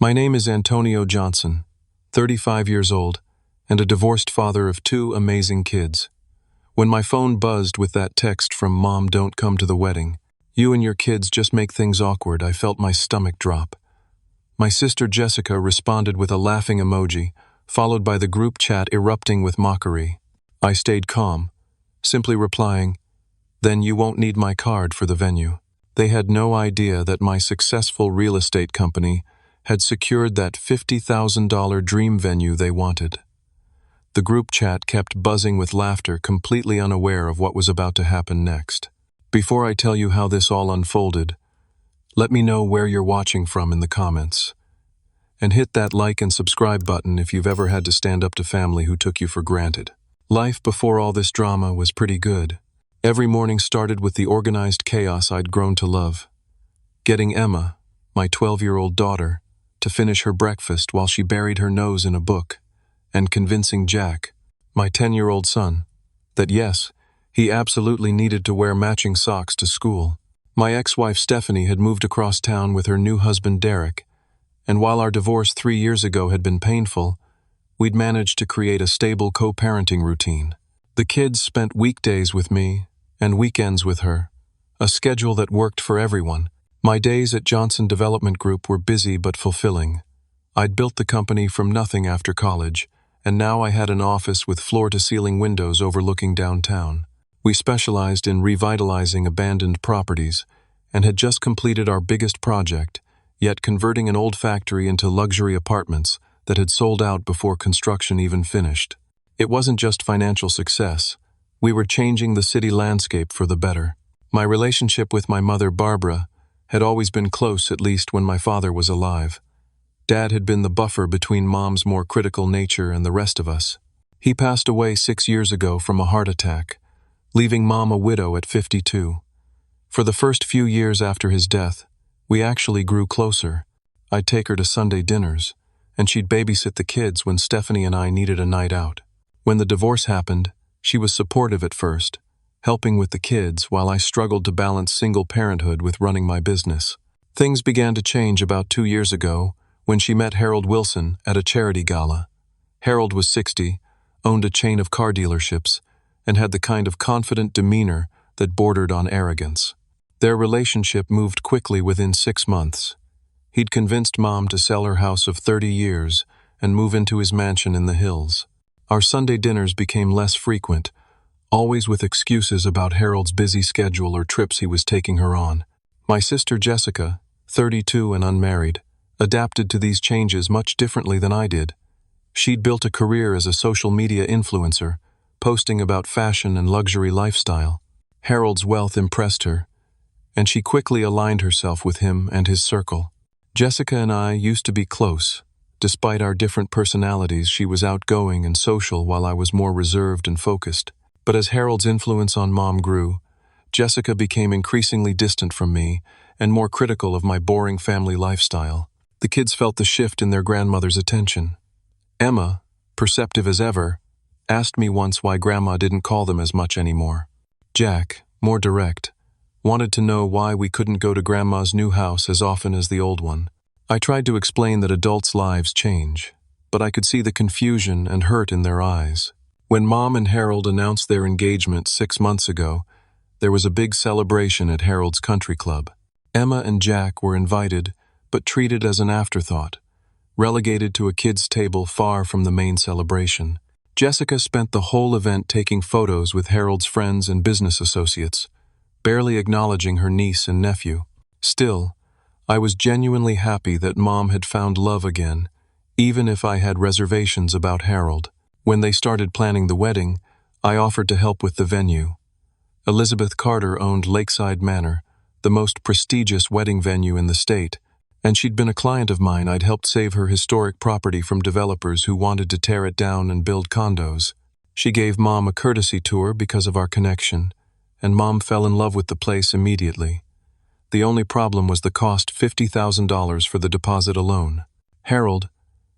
My name is Antonio Johnson, 35 years old, and a divorced father of two amazing kids. When my phone buzzed with that text from Mom, don't come to the wedding, you and your kids just make things awkward, I felt my stomach drop. My sister Jessica responded with a laughing emoji, followed by the group chat erupting with mockery. I stayed calm, simply replying, "Then you won't need my card for the venue." They had no idea that my successful real estate company had secured that $50,000 dream venue they wanted. The group chat kept buzzing with laughter, completely unaware of what was about to happen next. Before I tell you how this all unfolded, let me know where you're watching from in the comments. And hit that like and subscribe button if you've ever had to stand up to family who took you for granted. Life before all this drama was pretty good. Every morning started with the organized chaos I'd grown to love. Getting Emma, my 12-year-old daughter, to finish her breakfast while she buried her nose in a book, and convincing Jack, my 10-year-old son, that yes, he absolutely needed to wear matching socks to school. My ex-wife Stephanie had moved across town with her new husband Derek, and while our divorce 3 years ago had been painful, we'd managed to create a stable co-parenting routine. The kids spent weekdays with me and weekends with her, a schedule that worked for everyone. My days at Johnson Development Group were busy but fulfilling. I'd built the company from nothing after college, and now I had an office with floor-to-ceiling windows overlooking downtown. We specialized in revitalizing abandoned properties and had just completed our biggest project, yet converting an old factory into luxury apartments that had sold out before construction even finished. It wasn't just financial success. We were changing the city landscape for the better. My relationship with my mother, Barbara, had always been close, at least when my father was alive. Dad had been the buffer between Mom's more critical nature and the rest of us. He passed away 6 years ago from a heart attack, leaving Mom a widow at 52. For the first few years after his death, we actually grew closer. I'd take her to Sunday dinners, and she'd babysit the kids when Stephanie and I needed a night out. When the divorce happened, she was supportive at first, helping with the kids while I struggled to balance single parenthood with running my business. Things began to change about 2 years ago when she met Harold Wilson at a charity gala. Harold was 60, owned a chain of car dealerships, and had the kind of confident demeanor that bordered on arrogance. Their relationship moved quickly within 6 months. He'd convinced Mom to sell her house of 30 years and move into his mansion in the hills. Our Sunday dinners became less frequent, always with excuses about Harold's busy schedule or trips he was taking her on. My sister Jessica, 32 and unmarried, adapted to these changes much differently than I did. She'd built a career as a social media influencer, posting about fashion and luxury lifestyle. Harold's wealth impressed her, and she quickly aligned herself with him and his circle. Jessica and I used to be close. Despite our different personalities, she was outgoing and social while I was more reserved and focused. But as Harold's influence on Mom grew, Jessica became increasingly distant from me and more critical of my boring family lifestyle. The kids felt the shift in their grandmother's attention. Emma, perceptive as ever, asked me once why Grandma didn't call them as much anymore. Jack, more direct, wanted to know why we couldn't go to Grandma's new house as often as the old one. I tried to explain that adults' lives change, but I could see the confusion and hurt in their eyes. When Mom and Harold announced their engagement 6 months ago, there was a big celebration at Harold's country club. Emma and Jack were invited, but treated as an afterthought, relegated to a kids' table far from the main celebration. Jessica spent the whole event taking photos with Harold's friends and business associates, barely acknowledging her niece and nephew. Still, I was genuinely happy that Mom had found love again, even if I had reservations about Harold. When they started planning the wedding, I offered to help with the venue. Elizabeth Carter owned Lakeside Manor, the most prestigious wedding venue in the state, and she'd been a client of mine. I'd helped save her historic property from developers who wanted to tear it down and build condos. She gave Mom a courtesy tour because of our connection, and Mom fell in love with the place immediately. The only problem was the cost, $50,000 for the deposit alone. Harold,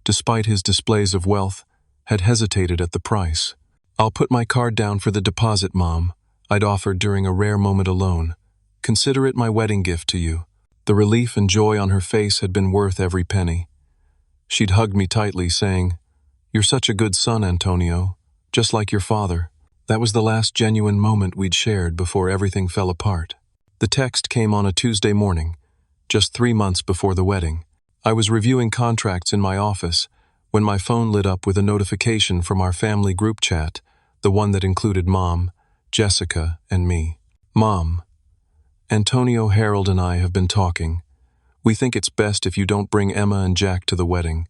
despite his displays of wealth, had hesitated at the price. "I'll put my card down for the deposit, Mom," I'd offered during a rare moment alone. "Consider it my wedding gift to you." The relief and joy on her face had been worth every penny. She'd hugged me tightly, saying, "You're such a good son, Antonio, just like your father." That was the last genuine moment we'd shared before everything fell apart. The text came on a Tuesday morning, just 3 months before the wedding. I was reviewing contracts in my office when my phone lit up with a notification from our family group chat, the one that included Mom, Jessica, and me. "Mom, Antonio, Harold, and I have been talking. We think it's best if you don't bring Emma and Jack to the wedding.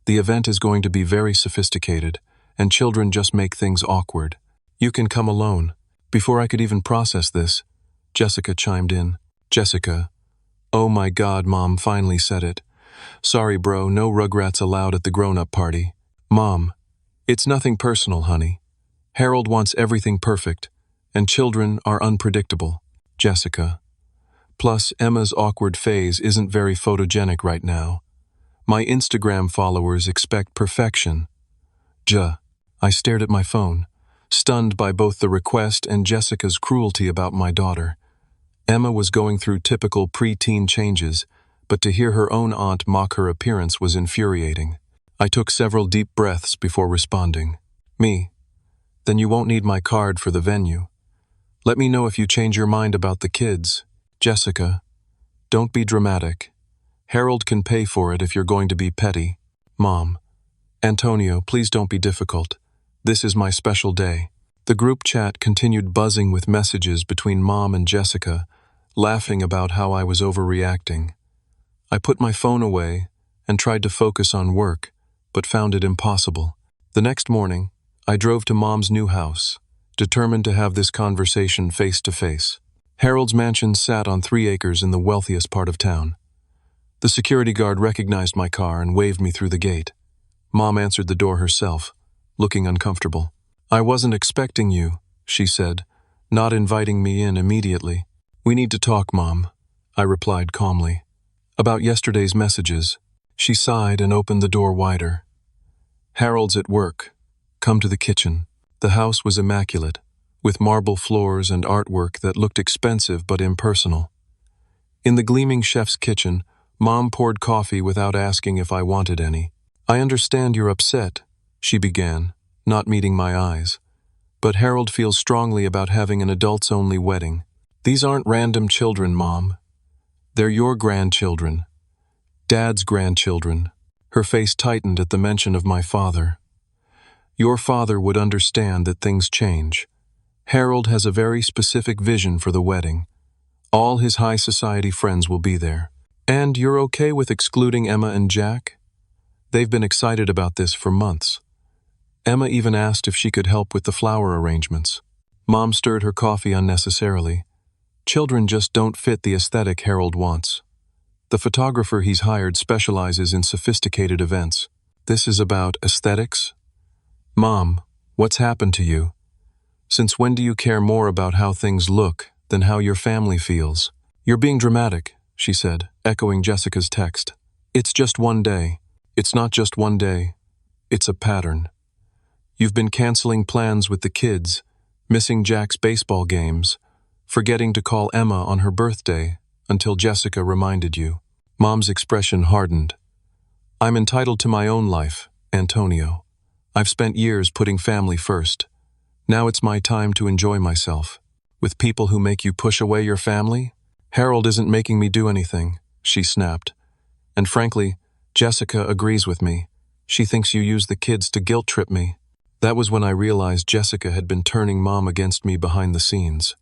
The event is going to be very sophisticated, and children just make things awkward. You can come alone." Before I could even process this, Jessica chimed in. "Jessica, oh my God, Mom finally said it. Sorry, bro, no rugrats allowed at the grown-up party." "Mom, it's nothing personal, honey. Harold wants everything perfect, and children are unpredictable." "Jessica, plus Emma's awkward phase isn't very photogenic right now. My Instagram followers expect perfection." I stared at my phone, stunned by both the request and Jessica's cruelty about my daughter. Emma was going through typical pre-teen changes, but to hear her own aunt mock her appearance was infuriating. I took several deep breaths before responding. "Me? Then you won't need my card for the venue. Let me know if you change your mind about the kids. Jessica, don't be dramatic. Harold can pay for it if you're going to be petty." "Mom, Antonio, please don't be difficult. This is my special day." The group chat continued buzzing with messages between Mom and Jessica, laughing about how I was overreacting. I put my phone away and tried to focus on work, but found it impossible. The next morning, I drove to Mom's new house, determined to have this conversation face to face. Harold's mansion sat on 3 acres in the wealthiest part of town. The security guard recognized my car and waved me through the gate. Mom answered the door herself, looking uncomfortable. "I wasn't expecting you," she said, not inviting me in immediately. "We need to talk, Mom," I replied calmly. "About yesterday's messages." She sighed and opened the door wider. "Harold's at work. Come to the kitchen." The house was immaculate, with marble floors and artwork that looked expensive but impersonal. In the gleaming chef's kitchen, Mom poured coffee without asking if I wanted any. "I understand you're upset," she began, not meeting my eyes. "But Harold feels strongly about having an adults-only wedding. These aren't random children, Mom. They're your grandchildren. Dad's grandchildren." Her face tightened at the mention of my father. "Your father would understand that things change. Harold has a very specific vision for the wedding. All his high society friends will be there. And you're okay with excluding Emma and Jack? They've been excited about this for months. Emma even asked if she could help with the flower arrangements." Mom stirred her coffee unnecessarily. "Children just don't fit the aesthetic Harold wants. The photographer he's hired specializes in sophisticated events. This is about aesthetics? Mom, what's happened to you? Since when do you care more about how things look than how your family feels?" "You're being dramatic," she said, echoing Jessica's text. "It's just one day." "It's not just one day. It's a pattern. You've been canceling plans with the kids, missing Jack's baseball games, forgetting to call Emma on her birthday until Jessica reminded you." Mom's expression hardened. "I'm entitled to my own life, Antonio. I've spent years putting family first. Now it's my time to enjoy myself. With people who make you push away your family? Harold isn't making me do anything," she snapped. "And frankly, Jessica agrees with me. She thinks you use the kids to guilt-trip me." That was when I realized Jessica had been turning Mom against me behind the scenes.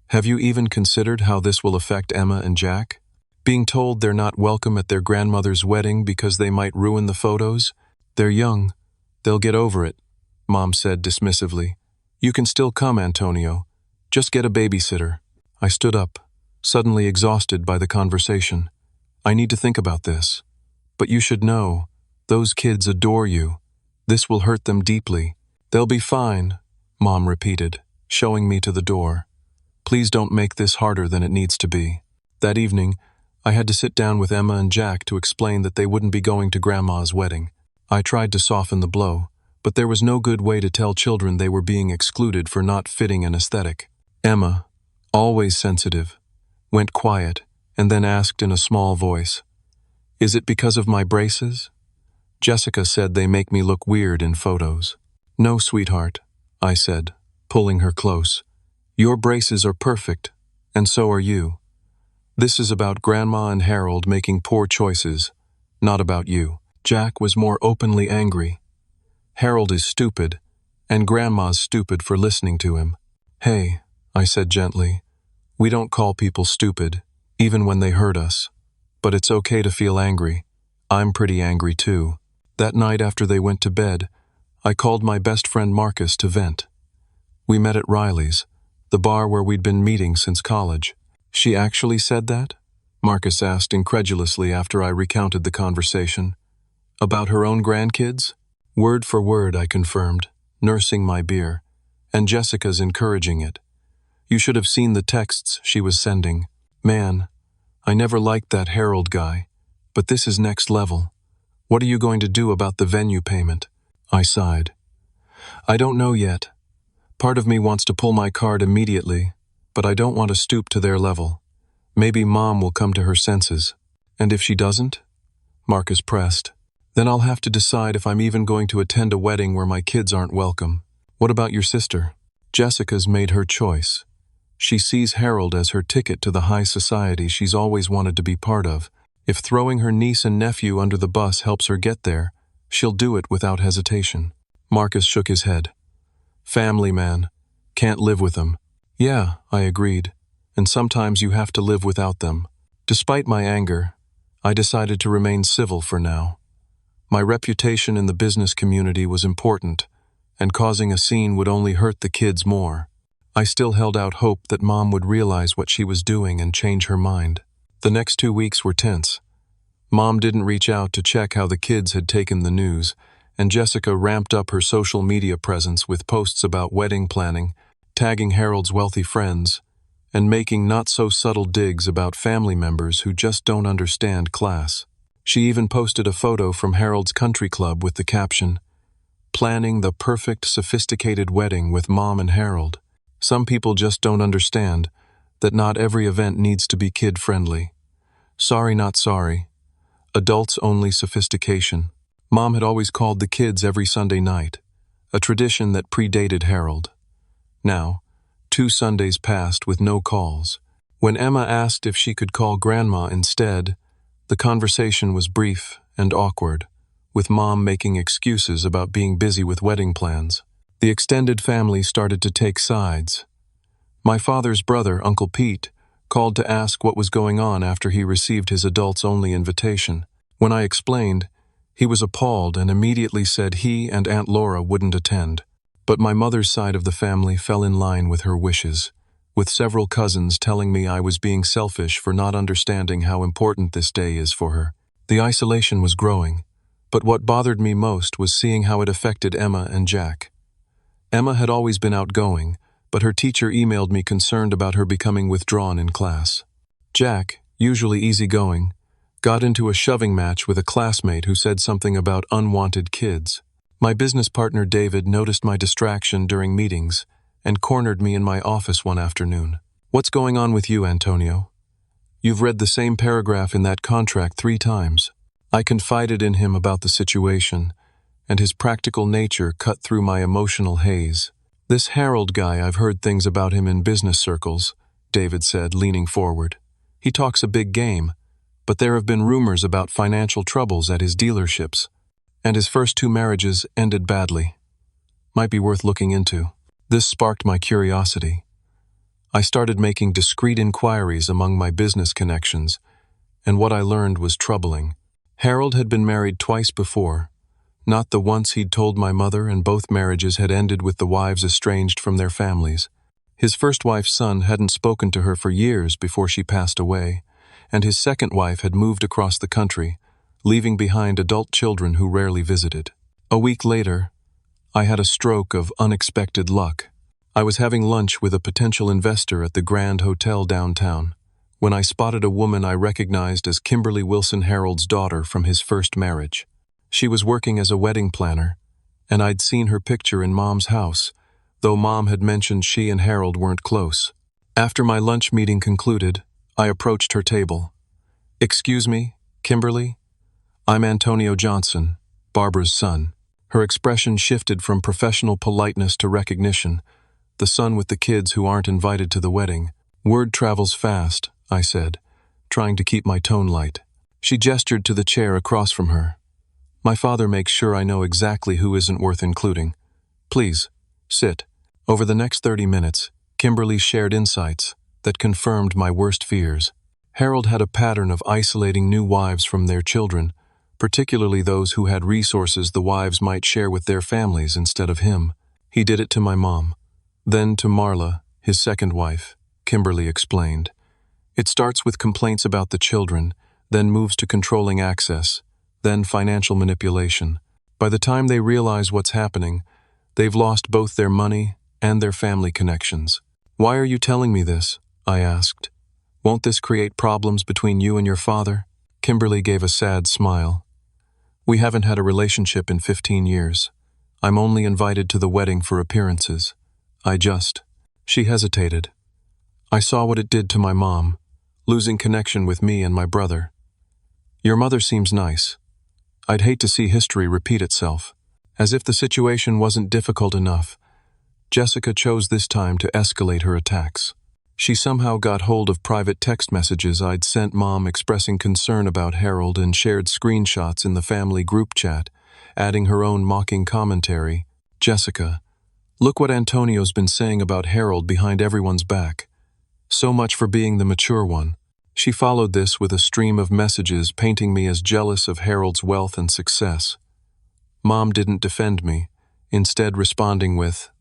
"Have you even considered how this will affect Emma and Jack? Being told they're not welcome at their grandmother's wedding because they might ruin the photos? They're young. They'll get over it," Mom said dismissively. "You can still come, Antonio. Just get a babysitter." I stood up, suddenly exhausted by the conversation. "I need to think about this. But you should know, those kids adore you. This will hurt them deeply." "They'll be fine," Mom repeated, showing me to the door. "Please don't make this harder than it needs to be." That evening, I had to sit down with Emma and Jack to explain that they wouldn't be going to Grandma's wedding. I tried to soften the blow, but there was no good way to tell children they were being excluded for not fitting an aesthetic. Emma, always sensitive, went quiet and then asked in a small voice, "Is it because of my braces?" Jessica said they make me look weird in photos. No, sweetheart, I said, pulling her close. Your braces are perfect, and so are you. This is about Grandma and Harold making poor choices, not about you. Jack was more openly angry. Harold is stupid, and Grandma's stupid for listening to him. Hey, I said gently, we don't call people stupid, even when they hurt us. But it's okay to feel angry. I'm pretty angry too. That night after they went to bed, I called my best friend Marcus to vent. We met at Riley's, the bar where we'd been meeting since college. She actually said that? Marcus asked incredulously after I recounted the conversation. About her own grandkids? Word for word, I confirmed, nursing my beer, and Jessica's encouraging it. You should have seen the texts she was sending. Man, I never liked that Harold guy, but this is next level. What are you going to do about the venue payment? I sighed. I don't know yet. Part of me wants to pull my card immediately, but I don't want to stoop to their level. Maybe Mom will come to her senses. And if she doesn't? Marcus pressed. Then I'll have to decide if I'm even going to attend a wedding where my kids aren't welcome. What about your sister? Jessica's made her choice. She sees Harold as her ticket to the high society she's always wanted to be part of. If throwing her niece and nephew under the bus helps her get there, she'll do it without hesitation. Marcus shook his head. Family, man. Can't live with them. Yeah, I agreed. And sometimes you have to live without them. Despite my anger, I decided to remain civil for now. My reputation in the business community was important, and causing a scene would only hurt the kids more. I still held out hope that Mom would realize what she was doing and change her mind. The next 2 weeks were tense. Mom didn't reach out to check how the kids had taken the news, and Jessica ramped up her social media presence with posts about wedding planning, tagging Harold's wealthy friends, and making not-so-subtle digs about family members who just don't understand class. She even posted a photo from Harold's country club with the caption, "Planning the perfect sophisticated wedding with Mom and Harold." Some people just don't understand that not every event needs to be kid-friendly. Sorry, not sorry. Adults-only sophistication. Mom had always called the kids every Sunday night, a tradition that predated Harold. Now, 2 Sundays passed with no calls. When Emma asked if she could call Grandma instead, the conversation was brief and awkward, with Mom making excuses about being busy with wedding plans. The extended family started to take sides. My father's brother, Uncle Pete, called to ask what was going on after he received his adults-only invitation. When I explained, he was appalled and immediately said he and Aunt Laura wouldn't attend. But my mother's side of the family fell in line with her wishes, with several cousins telling me I was being selfish for not understanding how important this day is for her. The isolation was growing, but what bothered me most was seeing how it affected Emma and Jack. Emma had always been outgoing, but her teacher emailed me concerned about her becoming withdrawn in class. Jack, usually easygoing, got into a shoving match with a classmate who said something about unwanted kids. My business partner David noticed my distraction during meetings and cornered me in my office one afternoon. "What's going on with you, Antonio? You've read the same paragraph in that contract 3 times. I confided in him about the situation, and his practical nature cut through my emotional haze. "This Harold guy, I've heard things about him in business circles," David said, leaning forward. "He talks a big game, but there have been rumors about financial troubles at his dealerships, and his first 2 marriages ended badly. Might be worth looking into." This sparked my curiosity. I started making discreet inquiries among my business connections, and what I learned was troubling. Harold had been married twice before, not the once he'd told my mother, and both marriages had ended with the wives estranged from their families. His first wife's son hadn't spoken to her for years before she passed away, and his second wife had moved across the country, leaving behind adult children who rarely visited. A week later, I had a stroke of unexpected luck. I was having lunch with a potential investor at the Grand Hotel downtown, when I spotted a woman I recognized as Kimberly Wilson Harold's daughter from his first marriage. She was working as a wedding planner, and I'd seen her picture in Mom's house, though Mom had mentioned she and Harold weren't close. After my lunch meeting concluded, I approached her table. "Excuse me, Kimberly? I'm Antonio Johnson. Barbara's son. Her expression shifted from professional politeness to recognition, the son with the kids who aren't invited to the wedding. Word travels fast, I said, trying to keep my tone light. She gestured to the chair across from her. My father makes sure I know exactly who isn't worth including. Please, sit. Over the next 30 minutes, Kimberly shared insights that confirmed my worst fears. Harold had a pattern of isolating new wives from their children, particularly those who had resources the wives might share with their families instead of him. He did it to my mom. Then to Marla, his second wife, Kimberly explained. It starts with complaints about the children, then moves to controlling access, then financial manipulation. By the time they realize what's happening, they've lost both their money and their family connections. Why are you telling me this? I asked. Won't this create problems between you and your father? Kimberly gave a sad smile. We haven't had a relationship in 15 years. I'm only invited to the wedding for appearances. She hesitated. I saw what it did to my mom, losing connection with me and my brother. Your mother seems nice. I'd hate to see history repeat itself. As if the situation wasn't difficult enough, Jessica chose this time to escalate her attacks. She somehow got hold of private text messages I'd sent Mom expressing concern about Harold and shared screenshots in the family group chat, adding her own mocking commentary. Jessica, look what Antonio's been saying about Harold behind everyone's back. So much for being the mature one. She followed this with a stream of messages painting me as jealous of Harold's wealth and success. Mom didn't defend me, instead responding with,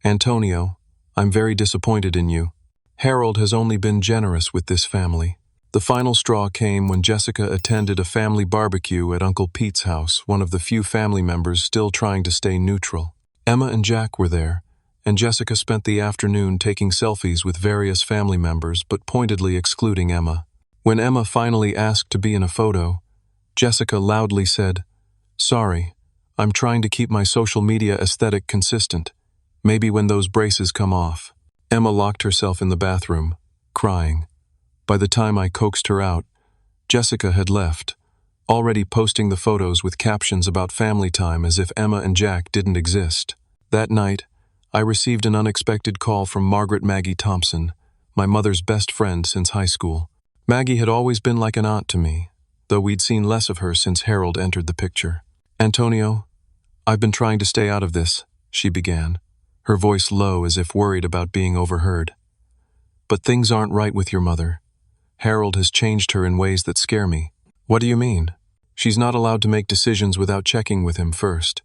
Antonio, I'm very disappointed in you. Harold has only been generous with this family. The final straw came when Jessica attended a family barbecue at Uncle Pete's house, one of the few family members still trying to stay neutral. Emma and Jack were there, and Jessica spent the afternoon taking selfies with various family members but pointedly excluding Emma. When Emma finally asked to be in a photo, Jessica loudly said, Sorry, I'm trying to keep my social media aesthetic consistent. Maybe when those braces come off. Emma locked herself in the bathroom, crying. By the time I coaxed her out, Jessica had left, already posting the photos with captions about family time as if Emma and Jack didn't exist. That night, I received an unexpected call from Margaret Maggie Thompson, my mother's best friend since high school. Maggie had always been like an aunt to me, though we'd seen less of her since Harold entered the picture. Antonio, I've been trying to stay out of this, she began, her voice low as if worried about being overheard. But things aren't right with your mother. Harold has changed her in ways that scare me. What do you mean? She's not allowed to make decisions without checking with him first.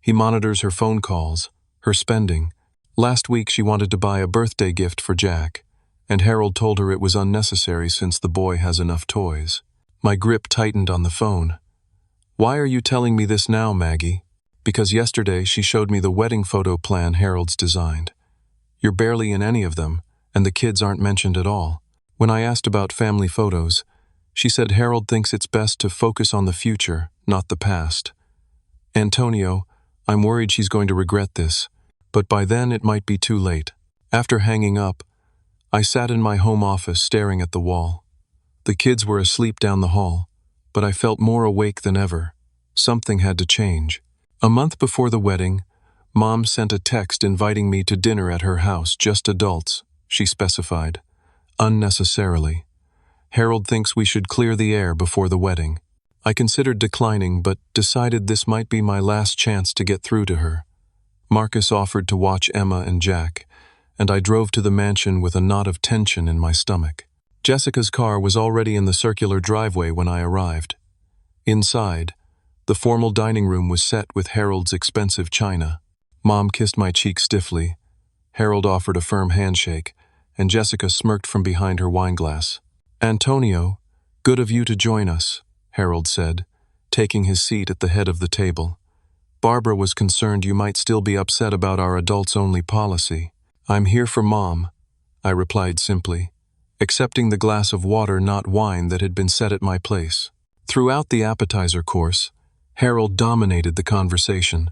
He monitors her phone calls, her spending. Last week she wanted to buy a birthday gift for Jack, and Harold told her it was unnecessary since the boy has enough toys. My grip tightened on the phone. Why are you telling me this now, Maggie? Because yesterday she showed me the wedding photo plan Harold's designed. You're barely in any of them, and the kids aren't mentioned at all. When I asked about family photos, she said Harold thinks it's best to focus on the future, not the past. Antonio, I'm worried she's going to regret this, but by then it might be too late. After hanging up, I sat in my home office staring at the wall. The kids were asleep down the hall, but I felt more awake than ever. Something had to change. A month before the wedding, Mom sent a text inviting me to dinner at her house, just adults, she specified. Unnecessarily. Harold thinks we should clear the air before the wedding. I considered declining, but decided this might be my last chance to get through to her. Marcus offered to watch Emma and Jack, and I drove to the mansion with a knot of tension in my stomach. Jessica's car was already in the circular driveway when I arrived. Inside, the formal dining room was set with Harold's expensive china. Mom kissed my cheek stiffly. Harold offered a firm handshake, and Jessica smirked from behind her wineglass. Antonio, good of you to join us, Harold said, taking his seat at the head of the table. Barbara was concerned you might still be upset about our adults-only policy. I'm here for Mom, I replied simply, accepting the glass of water, not wine, that had been set at my place. Throughout the appetizer course, Harold dominated the conversation,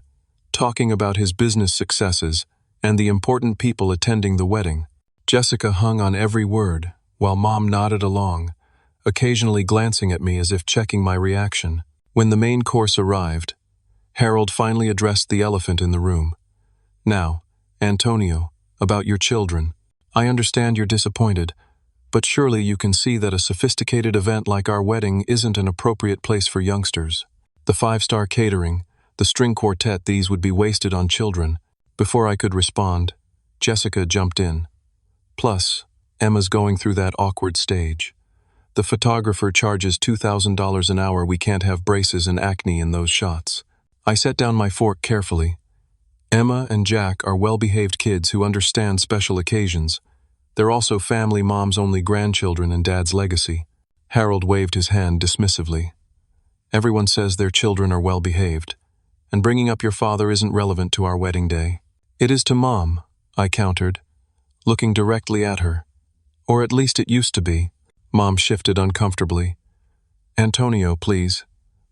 talking about his business successes and the important people attending the wedding. Jessica hung on every word, while Mom nodded along, occasionally glancing at me as if checking my reaction. When the main course arrived, Harold finally addressed the elephant in the room. Now, Antonio, about your children. I understand you're disappointed, but surely you can see that a sophisticated event like our wedding isn't an appropriate place for youngsters. The five-star catering, the string quartet, these would be wasted on children. Before I could respond, Jessica jumped in. Plus, Emma's going through that awkward stage. The photographer charges $2,000 an hour. We can't have braces and acne in those shots. I set down my fork carefully. Emma and Jack are well-behaved kids who understand special occasions. They're also family mom's only grandchildren and dad's legacy. Harold waved his hand dismissively. Everyone says their children are well-behaved, and bringing up your father isn't relevant to our wedding day. It is to Mom, I countered, looking directly at her. Or at least it used to be. Mom shifted uncomfortably. Antonio, please.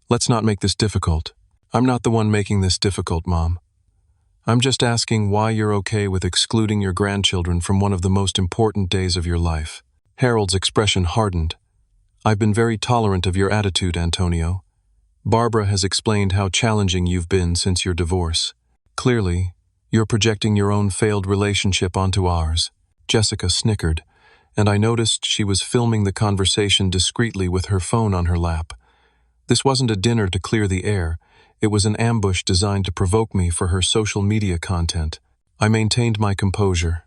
Let's not make this difficult. I'm not the one making this difficult, Mom. I'm just asking why you're okay with excluding your grandchildren from one of the most important days of your life. Harold's expression hardened. I've been very tolerant of your attitude, Antonio. Barbara has explained how challenging you've been since your divorce. Clearly, you're projecting your own failed relationship onto ours. Jessica snickered, and I noticed she was filming the conversation discreetly with her phone on her lap. This wasn't a dinner to clear the air. It was an ambush designed to provoke me for her social media content. I maintained my composure.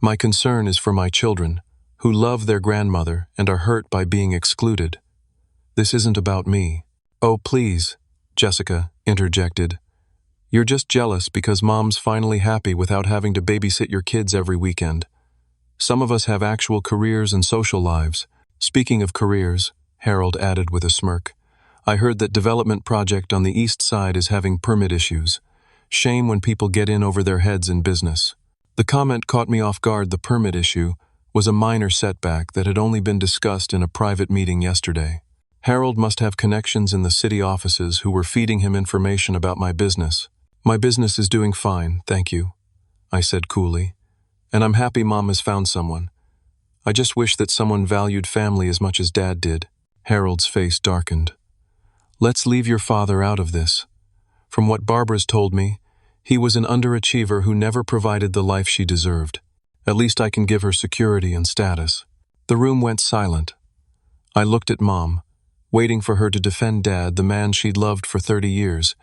My concern is for my children, who love their grandmother and are hurt by being excluded. This isn't about me. Oh, please, Jessica interjected. You're just jealous because Mom's finally happy without having to babysit your kids every weekend. Some of us have actual careers and social lives. Speaking of careers, Harold added with a smirk, I heard that development project on the east side is having permit issues. Shame when people get in over their heads in business. The comment caught me off guard. The permit issue was a minor setback that had only been discussed in a private meeting yesterday. Harold must have connections in the city offices who were feeding him information about my business. My business is doing fine, thank you, I said coolly. And I'm happy Mom has found someone. I just wish that someone valued family as much as Dad did. Harold's face darkened. Let's leave your father out of this. From what Barbara's told me, he was an underachiever who never provided the life she deserved. At least I can give her security and status. The room went silent. I looked at Mom, waiting for her to defend Dad, the man she'd loved for 30 years,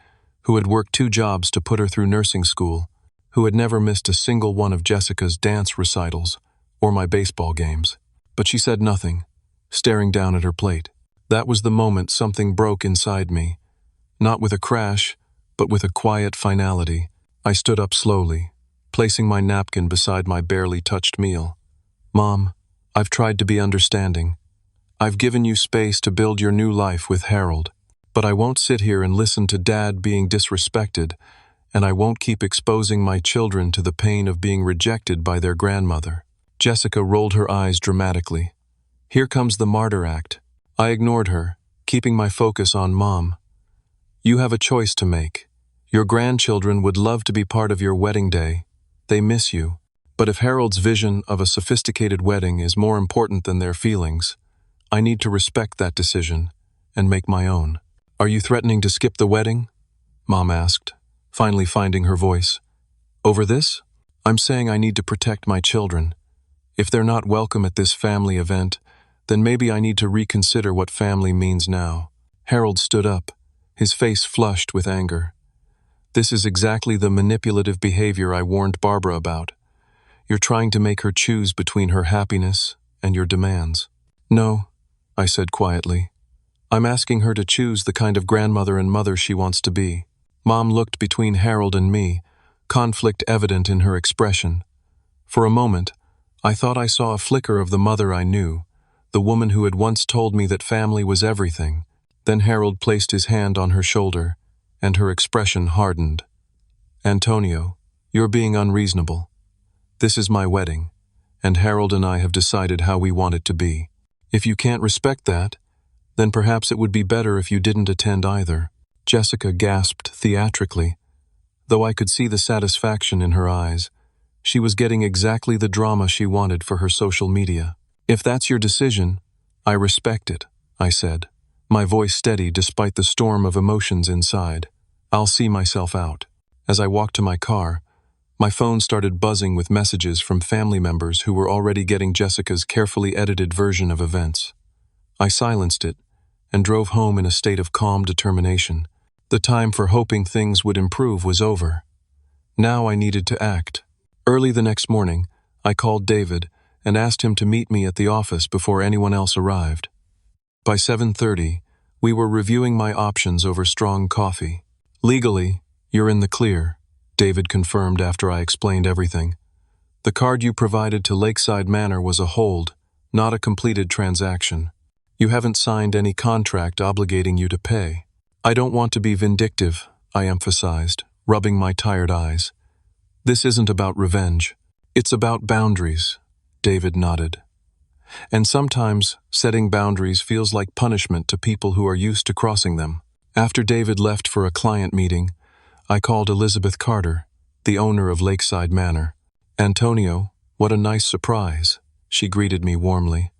who had worked 2 jobs to put her through nursing school, who had never missed a single one of Jessica's dance recitals or my baseball games. But she said nothing, staring down at her plate. That was the moment something broke inside me. Not with a crash, but with a quiet finality. I stood up slowly, placing my napkin beside my barely touched meal. Mom, I've tried to be understanding. I've given you space to build your new life with Harold, but I won't sit here and listen to Dad being disrespected, and I won't keep exposing my children to the pain of being rejected by their grandmother. Jessica rolled her eyes dramatically. Here comes the martyr act. I ignored her, keeping my focus on Mom. You have a choice to make. Your grandchildren would love to be part of your wedding day. They miss you. But if Harold's vision of a sophisticated wedding is more important than their feelings, I need to respect that decision and make my own. Are you threatening to skip the wedding? Mom asked, finally finding her voice. Over this? I'm saying I need to protect my children. If they're not welcome at this family event, then maybe I need to reconsider what family means now. Harold stood up, his face flushed with anger. This is exactly the manipulative behavior I warned Barbara about. You're trying to make her choose between her happiness and your demands. No, I said quietly. I'm asking her to choose the kind of grandmother and mother she wants to be. Mom looked between Harold and me, conflict evident in her expression. For a moment, I thought I saw a flicker of the mother I knew, the woman who had once told me that family was everything. Then Harold placed his hand on her shoulder, and her expression hardened. Antonio, you're being unreasonable. This is my wedding, and Harold and I have decided how we want it to be. If you can't respect that, then perhaps it would be better if you didn't attend either. Jessica gasped theatrically. Though I could see the satisfaction in her eyes, she was getting exactly the drama she wanted for her social media. If that's your decision, I respect it, I said, my voice steady despite the storm of emotions inside. I'll see myself out. As I walked to my car, my phone started buzzing with messages from family members who were already getting Jessica's carefully edited version of events. I silenced it and drove home in a state of calm determination. The time for hoping things would improve was over. Now I needed to act. Early the next morning, I called David and asked him to meet me at the office before anyone else arrived. By 7:30, we were reviewing my options over strong coffee. Legally, you're in the clear, David confirmed after I explained everything. The card you provided to Lakeside Manor was a hold, not a completed transaction. You haven't signed any contract obligating you to pay. I don't want to be vindictive, I emphasized, rubbing my tired eyes. This isn't about revenge. It's about boundaries, David nodded. And sometimes, setting boundaries feels like punishment to people who are used to crossing them. After David left for a client meeting, I called Elizabeth Carter, the owner of Lakeside Manor. Antonio, what a nice surprise, she greeted me warmly.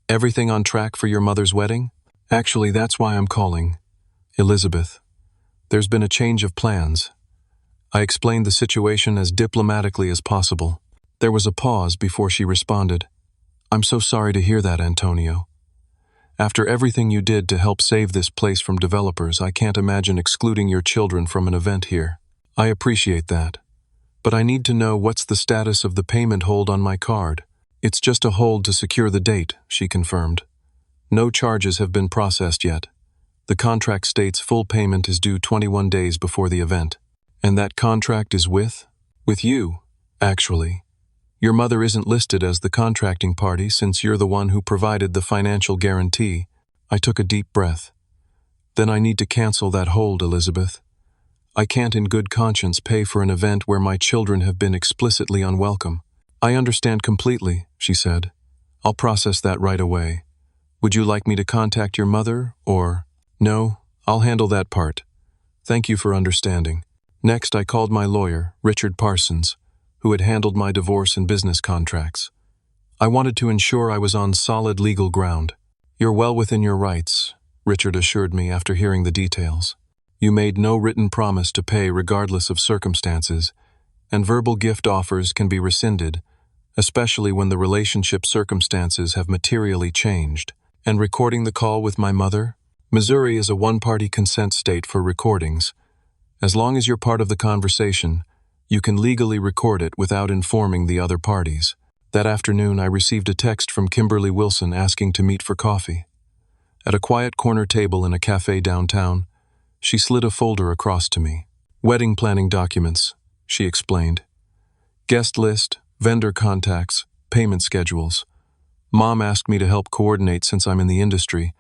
Everything on track for your mother's wedding? Actually, that's why I'm calling. Elizabeth, there's been a change of plans. I explained the situation as diplomatically as possible. There was a pause before she responded. I'm so sorry to hear that, Antonio. After everything you did to help save this place from developers, I can't imagine excluding your children from an event here. I appreciate that. But I need to know what's the status of the payment hold on my card. It's just a hold to secure the date, she confirmed. No charges have been processed yet. The contract states full payment is due 21 days before the event. And that contract is with? With you, actually. Your mother isn't listed as the contracting party since you're the one who provided the financial guarantee. I took a deep breath. Then I need to cancel that hold, Elizabeth. I can't in good conscience pay for an event where my children have been explicitly unwelcome. I understand completely, she said. I'll process that right away. Would you like me to contact your mother, or? No, I'll handle that part. Thank you for understanding. Next, I called my lawyer, Richard Parsons, who had handled my divorce and business contracts. I wanted to ensure I was on solid legal ground. You're well within your rights, Richard assured me after hearing the details. You made no written promise to pay regardless of circumstances, and verbal gift offers can be rescinded, especially when the relationship circumstances have materially changed. And recording the call with my mother? Missouri is a one-party consent state for recordings. As long as you're part of the conversation, you can legally record it without informing the other parties. That afternoon, I received a text from Kimberly Wilson asking to meet for coffee. At a quiet corner table in a cafe downtown, she slid a folder across to me. Wedding planning documents, she explained. Guest list, vendor contacts, payment schedules. Mom asked me to help coordinate since I'm in the industry,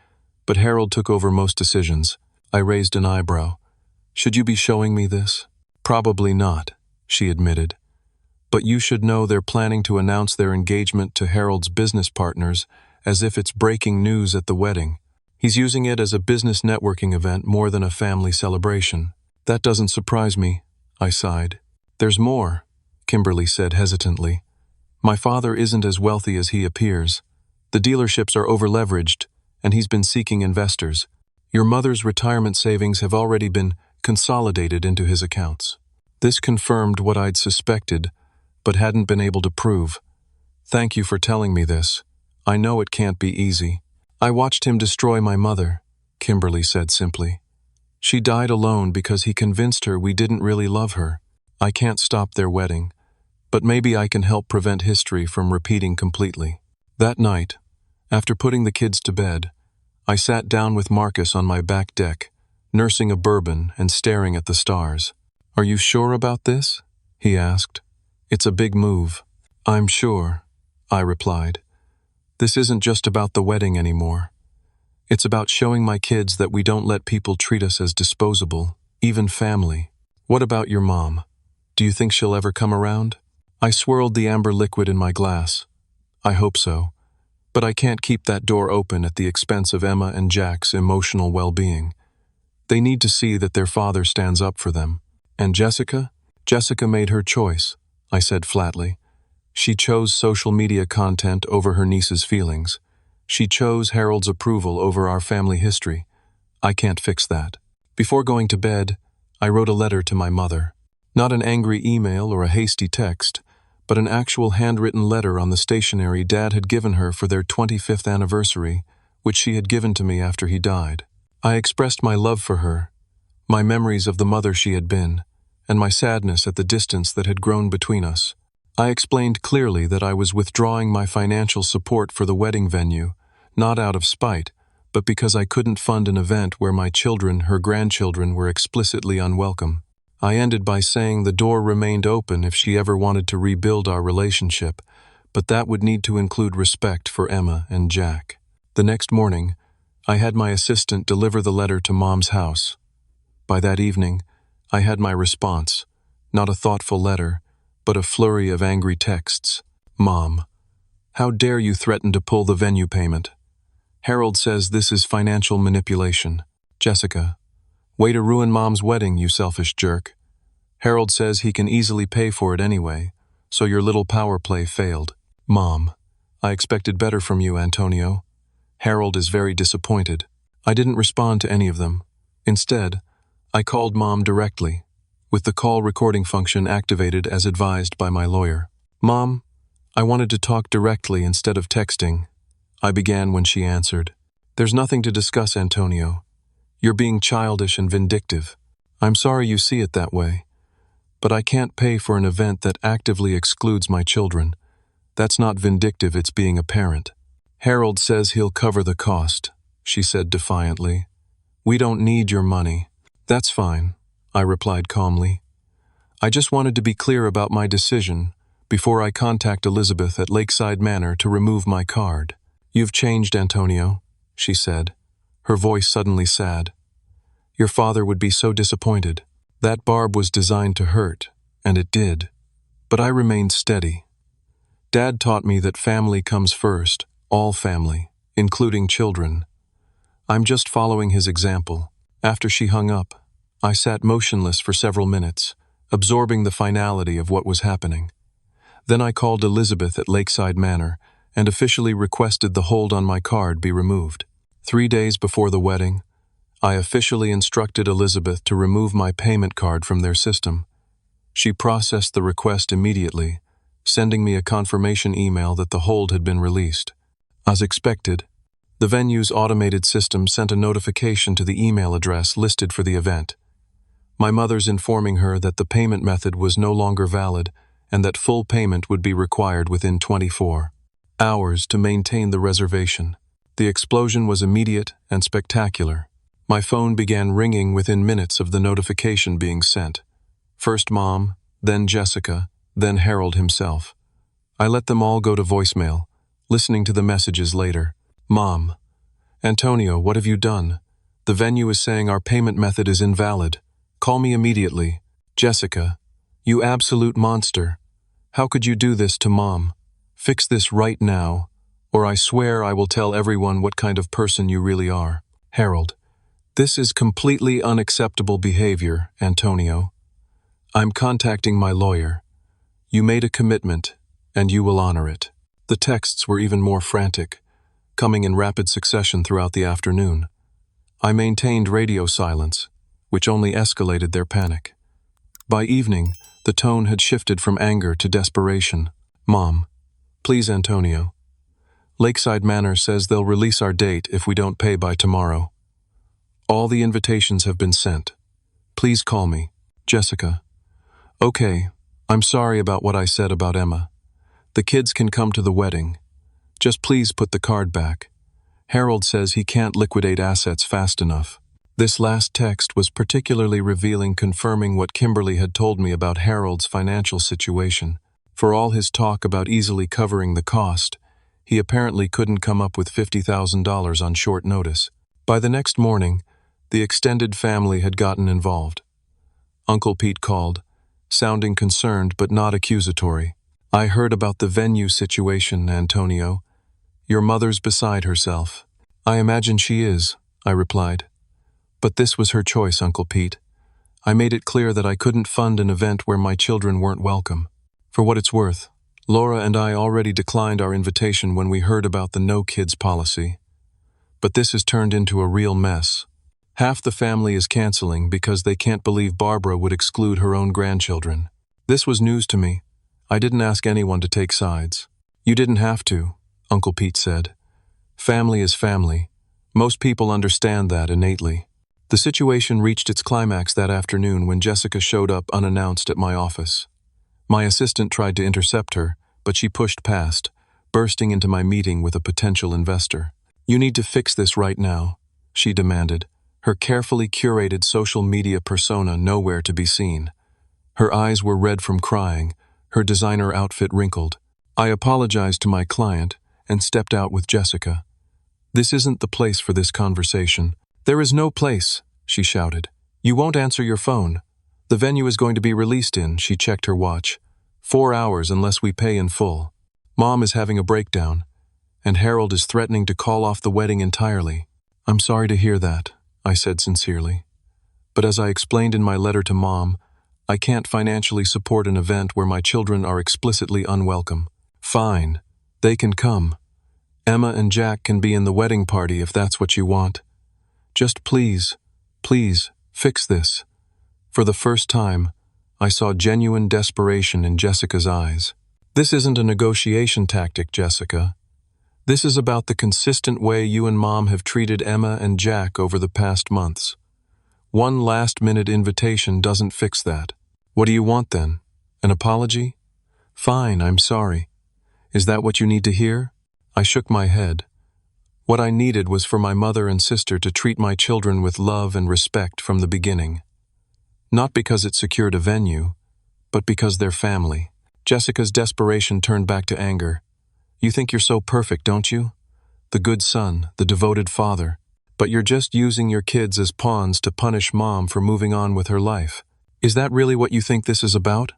but Harold took over most decisions. I raised an eyebrow. Should you be showing me this? Probably not, she admitted. But you should know they're planning to announce their engagement to Harold's business partners as if it's breaking news at the wedding. He's using it as a business networking event more than a family celebration. That doesn't surprise me, I sighed. There's more, Kimberly said hesitantly. My father isn't as wealthy as he appears. The dealerships are overleveraged, and he's been seeking investors. Your mother's retirement savings have already been consolidated into his accounts. This confirmed what I'd suspected, but hadn't been able to prove. Thank you for telling me this. I know it can't be easy. I watched him destroy my mother, Kimberly said simply. She died alone because he convinced her we didn't really love her. I can't stop their wedding, but maybe I can help prevent history from repeating completely. That night, after putting the kids to bed, I sat down with Marcus on my back deck, nursing a bourbon and staring at the stars. Are you sure about this? He asked. It's a big move. I'm sure, I replied. This isn't just about the wedding anymore. It's about showing my kids that we don't let people treat us as disposable, even family. What about your mom? Do you think she'll ever come around? I swirled the amber liquid in my glass. I hope so. But I can't keep that door open at the expense of Emma and Jack's emotional well-being. They need to see that their father stands up for them. And Jessica? Jessica made her choice, I said flatly. She chose social media content over her niece's feelings. She chose Harold's approval over our family history. I can't fix that. Before going to bed, I wrote a letter to my mother. Not an angry email or a hasty text, but an actual handwritten letter on the stationery Dad had given her for their 25th anniversary, which she had given to me after he died. I expressed my love for her, my memories of the mother she had been, and my sadness at the distance that had grown between us. I explained clearly that I was withdrawing my financial support for the wedding venue, not out of spite, but because I couldn't fund an event where my children, her grandchildren, were explicitly unwelcome. I ended by saying the door remained open if she ever wanted to rebuild our relationship, but that would need to include respect for Emma and Jack. The next morning, I had my assistant deliver the letter to Mom's house. By that evening, I had my response, not a thoughtful letter, but a flurry of angry texts. Mom, how dare you threaten to pull the venue payment? Harold says this is financial manipulation. Jessica, way to ruin Mom's wedding, you selfish jerk. Harold says he can easily pay for it anyway, so your little power play failed. Mom, I expected better from you, Antonio. Harold is very disappointed. I didn't respond to any of them. Instead, I called Mom directly, with the call recording function activated as advised by my lawyer. Mom, I wanted to talk directly instead of texting. I began when she answered. There's nothing to discuss, Antonio. You're being childish and vindictive. I'm sorry you see it that way. But I can't pay for an event that actively excludes my children. That's not vindictive, it's being a parent. Harold says he'll cover the cost, she said defiantly. We don't need your money. That's fine, I replied calmly. I just wanted to be clear about my decision before I contact Elizabeth at Lakeside Manor to remove my card. You've changed, Antonio, she said, her voice suddenly sad. Your father would be so disappointed. That barb was designed to hurt, and it did. But I remained steady. Dad taught me that family comes first, all family, including children. I'm just following his example. After she hung up, I sat motionless for several minutes, absorbing the finality of what was happening. Then I called Elizabeth at Lakeside Manor and officially requested the hold on my card be removed. 3 days before the wedding, I officially instructed Elizabeth to remove my payment card from their system. She processed the request immediately, sending me a confirmation email that the hold had been released. As expected, the venue's automated system sent a notification to the email address listed for the event. My mother's informing her that the payment method was no longer valid and that full payment would be required within 24 hours to maintain the reservation. The explosion was immediate and spectacular. My phone began ringing within minutes of the notification being sent. First Mom, then Jessica, then Harold himself. I let them all go to voicemail, listening to the messages later. Mom, Antonio, what have you done? The venue is saying our payment method is invalid. Call me immediately. Jessica, you absolute monster. How could you do this to Mom? Fix this right now, or I swear I will tell everyone what kind of person you really are. Harold, this is completely unacceptable behavior, Antonio. I'm contacting my lawyer. You made a commitment, and you will honor it. The texts were even more frantic, coming in rapid succession throughout the afternoon. I maintained radio silence, which only escalated their panic. By evening, the tone had shifted from anger to desperation. Mom, please, Antonio. Lakeside Manor says they'll release our date if we don't pay by tomorrow. All the invitations have been sent. Please call me. Jessica. Okay, I'm sorry about what I said about Emma. The kids can come to the wedding. Just please put the card back. Harold says he can't liquidate assets fast enough. This last text was particularly revealing, confirming what Kimberly had told me about Harold's financial situation. For all his talk about easily covering the cost, he apparently couldn't come up with $50,000 on short notice. By the next morning, the extended family had gotten involved. Uncle Pete called, sounding concerned but not accusatory. I heard about the venue situation, Antonio. Your mother's beside herself. I imagine she is, I replied. But this was her choice, Uncle Pete. I made it clear that I couldn't fund an event where my children weren't welcome. For what it's worth, Laura and I already declined our invitation when we heard about the no kids policy. But this has turned into a real mess. Half the family is canceling because they can't believe Barbara would exclude her own grandchildren. This was news to me. I didn't ask anyone to take sides. You didn't have to, Uncle Pete said. Family is family. Most people understand that innately. The situation reached its climax that afternoon when Jessica showed up unannounced at my office. My assistant tried to intercept her, but she pushed past, bursting into my meeting with a potential investor. You need to fix this right now, she demanded, her carefully curated social media persona nowhere to be seen. Her eyes were red from crying, her designer outfit wrinkled. I apologized to my client and stepped out with Jessica. This isn't the place for this conversation. There is no place, she shouted. You won't answer your phone. The venue is going to be released in, she checked her watch. 4 hours unless we pay in full. Mom is having a breakdown, and Harold is threatening to call off the wedding entirely. I'm sorry to hear that, I said sincerely. But as I explained in my letter to Mom, I can't financially support an event where my children are explicitly unwelcome. Fine, they can come. Emma and Jack can be in the wedding party if that's what you want. Just please, fix this. For the first time, I saw genuine desperation in Jessica's eyes. This isn't a negotiation tactic, Jessica. This is about the consistent way you and Mom have treated Emma and Jack over the past months. One last-minute invitation doesn't fix that. What do you want then? An apology? Fine, I'm sorry. Is that what you need to hear? I shook my head. What I needed was for my mother and sister to treat my children with love and respect from the beginning. Not because it secured a venue, but because they're family. Jessica's desperation turned back to anger. You think you're so perfect, don't you? The good son, the devoted father. But you're just using your kids as pawns to punish Mom for moving on with her life. Is that really what you think this is about?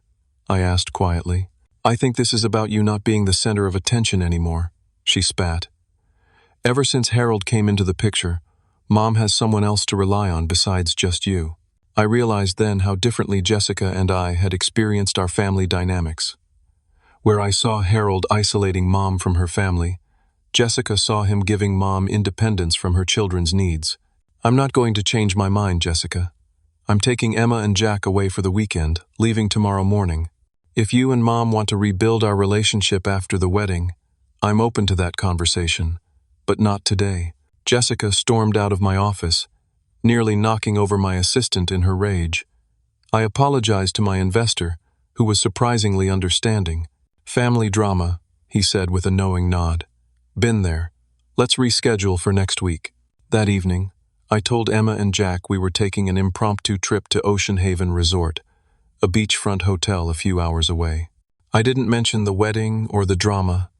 I asked quietly. I think this is about you not being the center of attention anymore, she spat. Ever since Harold came into the picture, Mom has someone else to rely on besides just you. I realized then how differently Jessica and I had experienced our family dynamics. Where I saw Harold isolating Mom from her family, Jessica saw him giving Mom independence from her children's needs. I'm not going to change my mind, Jessica. I'm taking Emma and Jack away for the weekend, leaving tomorrow morning. If you and Mom want to rebuild our relationship after the wedding, I'm open to that conversation, but not today. Jessica stormed out of my office, nearly knocking over my assistant in her rage. I apologized to my investor, who was surprisingly understanding. Family drama, he said with a knowing nod. Been there. Let's reschedule for next week. That evening, I told Emma and Jack we were taking an impromptu trip to Ocean Haven Resort, a beachfront hotel a few hours away. I didn't mention the wedding or the drama,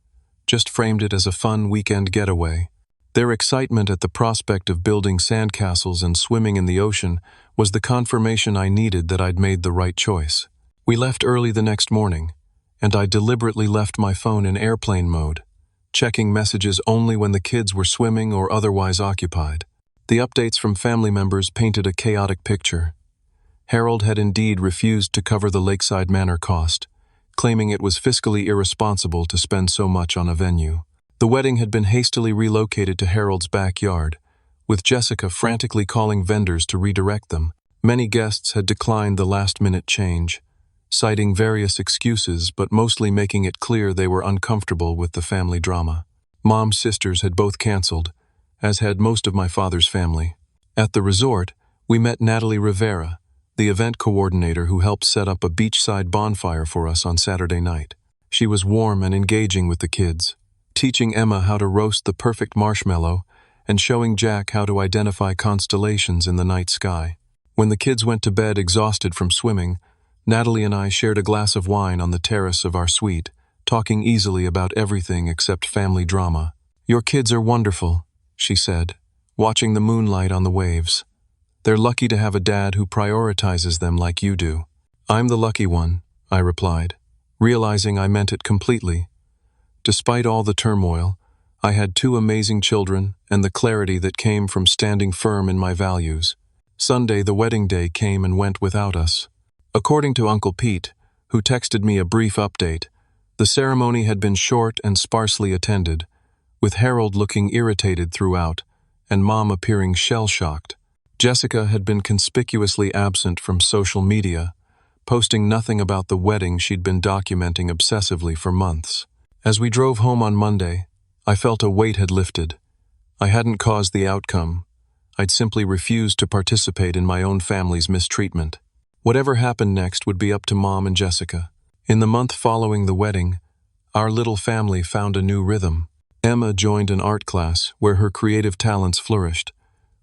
just framed it as a fun weekend getaway. Their excitement at the prospect of building sandcastles and swimming in the ocean was the confirmation I needed that I'd made the right choice. We left early the next morning, and I deliberately left my phone in airplane mode, checking messages only when the kids were swimming or otherwise occupied. The updates from family members painted a chaotic picture. Harold had indeed refused to cover the Lakeside Manor cost, claiming it was fiscally irresponsible to spend so much on a venue. The wedding had been hastily relocated to Harold's backyard, with Jessica frantically calling vendors to redirect them. Many guests had declined the last-minute change, citing various excuses but mostly making it clear they were uncomfortable with the family drama. Mom's sisters had both canceled, as had most of my father's family. At the resort, we met Natalie Rivera, the event coordinator who helped set up a beachside bonfire for us on Saturday night. She was warm and engaging with the kids, teaching Emma how to roast the perfect marshmallow and showing Jack how to identify constellations in the night sky. When the kids went to bed exhausted from swimming, Natalie and I shared a glass of wine on the terrace of our suite, talking easily about everything except family drama. Your kids are wonderful, she said, watching the moonlight on the waves. They're lucky to have a dad who prioritizes them like you do. I'm the lucky one, I replied, realizing I meant it completely. Despite all the turmoil, I had 2 amazing children and the clarity that came from standing firm in my values. Sunday, the wedding day, came and went without us. According to Uncle Pete, who texted me a brief update, the ceremony had been short and sparsely attended, with Harold looking irritated throughout and Mom appearing shell-shocked. Jessica had been conspicuously absent from social media, posting nothing about the wedding she'd been documenting obsessively for months. As we drove home on Monday, I felt a weight had lifted. I hadn't caused the outcome. I'd simply refused to participate in my own family's mistreatment. Whatever happened next would be up to Mom and Jessica. In the month following the wedding, our little family found a new rhythm. Emma joined an art class where her creative talents flourished,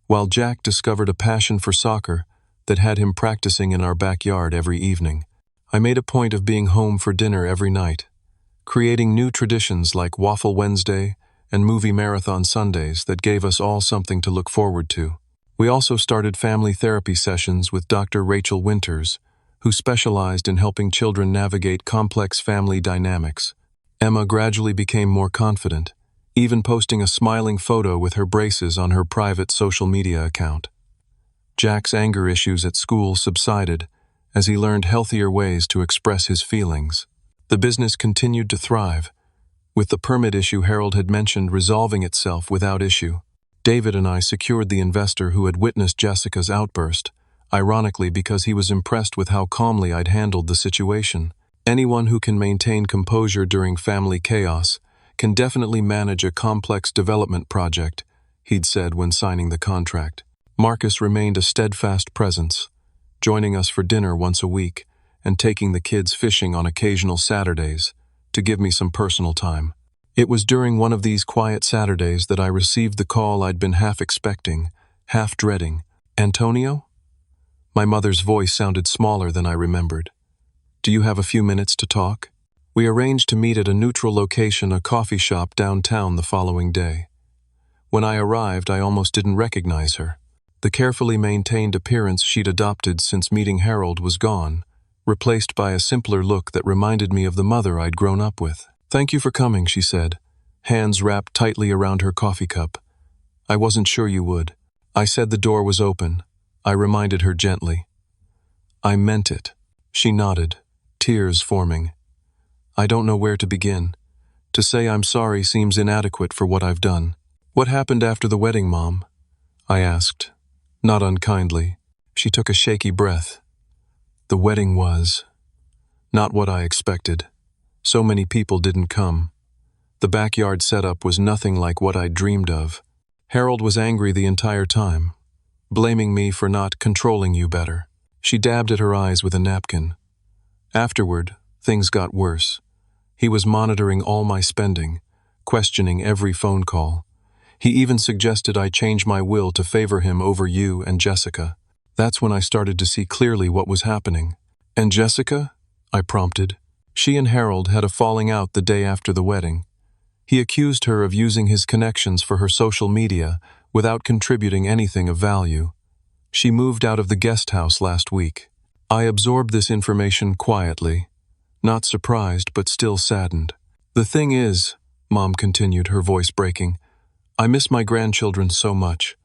while Jack discovered a passion for soccer that had him practicing in our backyard every evening. I made a point of being home for dinner every night, creating new traditions like Waffle Wednesday and movie marathon Sundays that gave us all something to look forward to. We also started family therapy sessions with Dr. Rachel Winters, who specialized in helping children navigate complex family dynamics. Emma gradually became more confident, even posting a smiling photo with her braces on her private social media account. Jack's anger issues at school subsided as he learned healthier ways to express his feelings. The business continued to thrive, with the permit issue Harold had mentioned resolving itself without issue. David and I secured the investor who had witnessed Jessica's outburst, ironically because he was impressed with how calmly I'd handled the situation. Anyone who can maintain composure during family chaos can definitely manage a complex development project, he'd said when signing the contract. Marcus remained a steadfast presence, joining us for dinner once a week and taking the kids fishing on occasional Saturdays to give me some personal time. It was during one of these quiet Saturdays that I received the call I'd been half expecting, half dreading. "Antonio?" My mother's voice sounded smaller than I remembered. "Do you have a few minutes to talk?" We arranged to meet at a neutral location, a coffee shop downtown, the following day. When I arrived, I almost didn't recognize her. The carefully maintained appearance she'd adopted since meeting Harold was gone, replaced by a simpler look that reminded me of the mother I'd grown up with. "Thank you for coming," she said, hands wrapped tightly around her coffee cup. "I wasn't sure you would." I said the door was open. I reminded her gently. "I meant it." She nodded, tears forming. "I don't know where to begin. To say I'm sorry seems inadequate for what I've done." "What happened after the wedding, Mom?" I asked, not unkindly. She took a shaky breath. "The wedding was not what I expected. So many people didn't come. The backyard setup was nothing like what I'd dreamed of. Harold was angry the entire time, blaming me for not controlling you better." She dabbed at her eyes with a napkin. "Afterward, things got worse. He was monitoring all my spending, questioning every phone call. He even suggested I change my will to favor him over you and Jessica. That's when I started to see clearly what was happening." "And Jessica?" I prompted. "She and Harold had a falling out the day after the wedding. He accused her of using his connections for her social media without contributing anything of value. She moved out of the guest house last week." I absorbed this information quietly, not surprised but still saddened. "The thing is," Mom continued, her voice breaking, "I miss my grandchildren so much.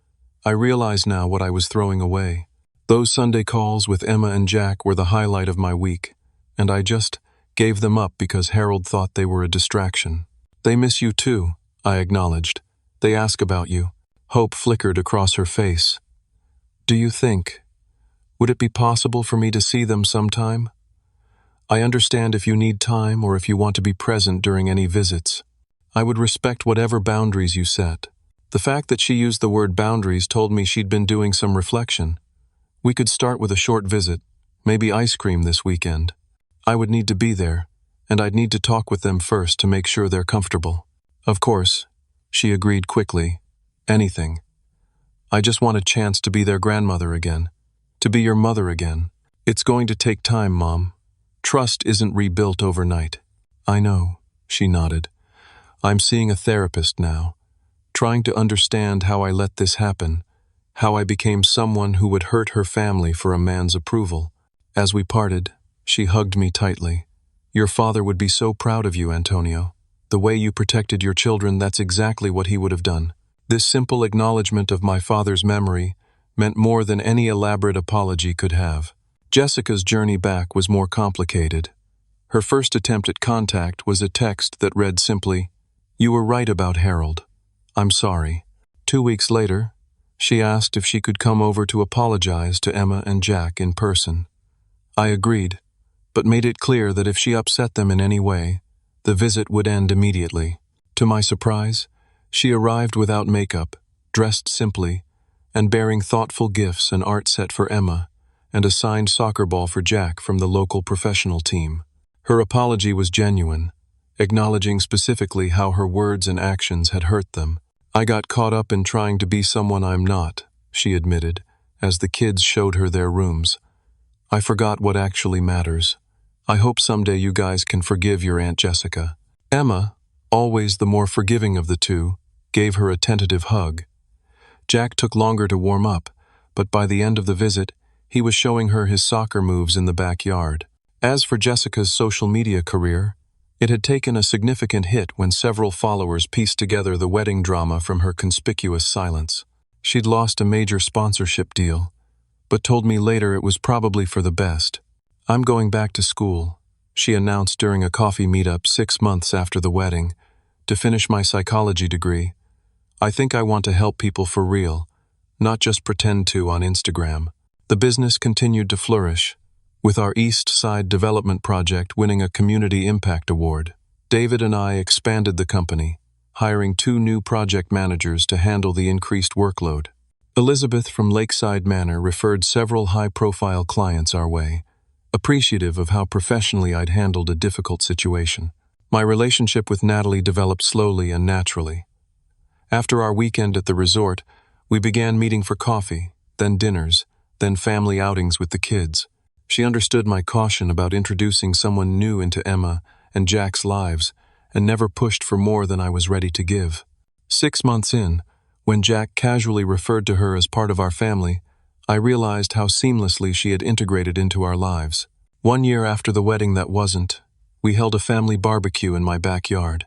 I realize now what I was throwing away. Those Sunday calls with Emma and Jack were the highlight of my week, and I just gave them up because Harold thought they were a distraction." "They miss you too," I acknowledged. "They ask about you." Hope flickered across her face. "Do you think, would it be possible for me to see them sometime? I understand if you need time or if you want to be present during any visits. I would respect whatever boundaries you set." The fact that she used the word boundaries told me she'd been doing some reflection. "We could start with a short visit, maybe ice cream this weekend. I would need to be there, and I'd need to talk with them first to make sure they're comfortable." "Of course," she agreed quickly. "Anything. I just want a chance to be their grandmother again, to be your mother again. It's going to take time, Mom. Trust isn't rebuilt overnight." "I know," she nodded. "I'm seeing a therapist now, trying to understand how I let this happen, how I became someone who would hurt her family for a man's approval." As we parted, she hugged me tightly. "Your father would be so proud of you, Antonio. The way you protected your children, that's exactly what he would have done." This simple acknowledgement of my father's memory meant more than any elaborate apology could have. Jessica's journey back was more complicated. Her first attempt at contact was a text that read simply, "You were right about Harold. I'm sorry." 2 weeks later, She asked if she could come over to apologize to Emma and Jack in person. I agreed, but made it clear that if she upset them in any way, the visit would end immediately. To my surprise, she arrived without makeup, dressed simply, and bearing thoughtful gifts, an art set for Emma, and a signed soccer ball for Jack from the local professional team. Her apology was genuine, acknowledging specifically how her words and actions had hurt them. "I got caught up in trying to be someone I'm not," she admitted, as the kids showed her their rooms. "I forgot what actually matters. I hope someday you guys can forgive your Aunt Jessica." Emma, always the more forgiving of the two, gave her a tentative hug. Jack took longer to warm up, but by the end of the visit, he was showing her his soccer moves in the backyard. As for Jessica's social media career, it had taken a significant hit when several followers pieced together the wedding drama from her conspicuous silence. She'd lost a major sponsorship deal, but told me later it was probably for the best. "I'm going back to school," she announced during a coffee meetup 6 months after the wedding, "to finish my psychology degree. I think I want to help people for real, not just pretend to on Instagram." The business continued to flourish, with our East Side Development Project winning a Community Impact Award. David and I expanded the company, hiring 2 new project managers to handle the increased workload. Elizabeth from Lakeside Manor referred several high-profile clients our way, appreciative of how professionally I'd handled a difficult situation. My relationship with Natalie developed slowly and naturally. After our weekend at the resort, we began meeting for coffee, then dinners, then family outings with the kids. She understood my caution about introducing someone new into Emma and Jack's lives, and never pushed for more than I was ready to give. 6 months in, when Jack casually referred to her as part of our family, I realized how seamlessly she had integrated into our lives. 1 year after the wedding that wasn't, we held a family barbecue in my backyard.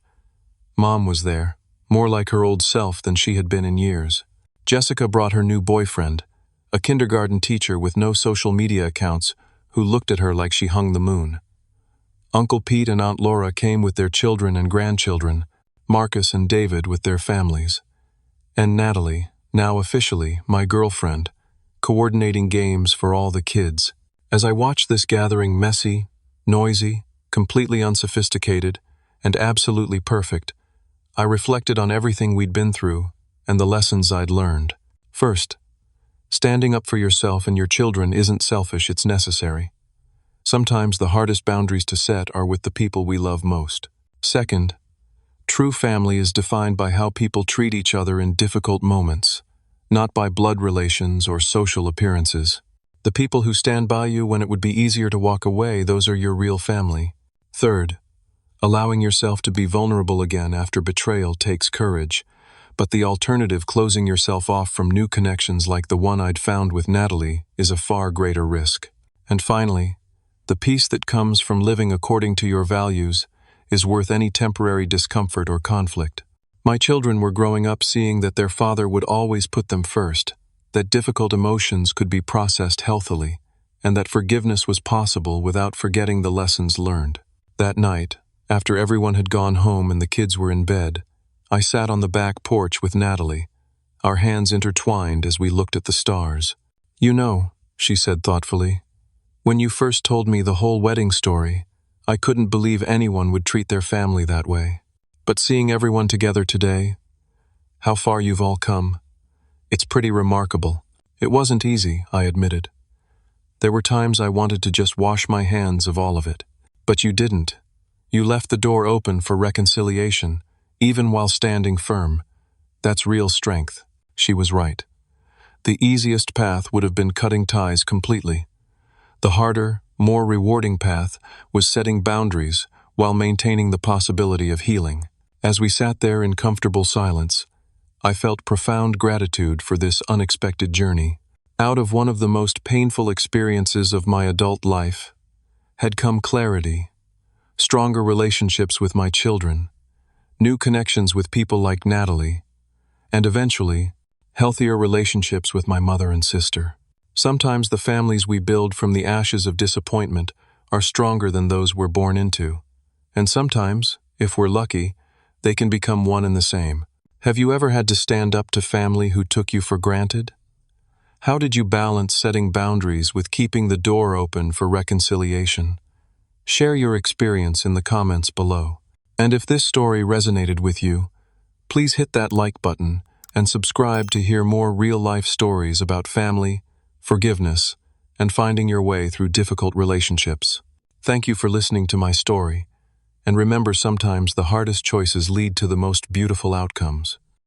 Mom was there, more like her old self than she had been in years. Jessica brought her new boyfriend, a kindergarten teacher with no social media accounts, who looked at her like she hung the moon. Uncle Pete and Aunt Laura came with their children and grandchildren, Marcus and David with their families. And Natalie, now officially my girlfriend, coordinating games for all the kids. As I watched this gathering messy, noisy, completely unsophisticated, and absolutely perfect, I reflected on everything we'd been through and the lessons I'd learned. First, standing up for yourself and your children isn't selfish, it's necessary. Sometimes the hardest boundaries to set are with the people we love most. Second, true family is defined by how people treat each other in difficult moments, not by blood relations or social appearances. The people who stand by you when it would be easier to walk away, those are your real family. Third, allowing yourself to be vulnerable again after betrayal takes courage, but the alternative, closing yourself off from new connections like the one I'd found with Natalie, is a far greater risk. And finally, the peace that comes from living according to your values is worth any temporary discomfort or conflict. My children were growing up seeing that their father would always put them first, that difficult emotions could be processed healthily, and that forgiveness was possible without forgetting the lessons learned. That night, after everyone had gone home and the kids were in bed, I sat on the back porch with Natalie, our hands intertwined as we looked at the stars. "You know," she said thoughtfully, "when you first told me the whole wedding story, I couldn't believe anyone would treat their family that way. But seeing everyone together today, how far you've all come, it's pretty remarkable." It wasn't easy, I admitted. There were times I wanted to just wash my hands of all of it. But you didn't. You left the door open for reconciliation, even while standing firm. That's real strength. She was right. The easiest path would have been cutting ties completely. The harder, more rewarding path was setting boundaries while maintaining the possibility of healing. As we sat there in comfortable silence, I felt profound gratitude for this unexpected journey. Out of one of the most painful experiences of my adult life had come clarity, stronger relationships with my children, new connections with people like Natalie, and eventually, healthier relationships with my mother and sister. Sometimes the families we build from the ashes of disappointment are stronger than those we're born into. And sometimes, if we're lucky, they can become one and the same. Have you ever had to stand up to family who took you for granted? How did you balance setting boundaries with keeping the door open for reconciliation? Share your experience in the comments below. And if this story resonated with you, please hit that like button and subscribe to hear more real-life stories about family, forgiveness, and finding your way through difficult relationships. Thank you for listening to my story, and remember, sometimes the hardest choices lead to the most beautiful outcomes.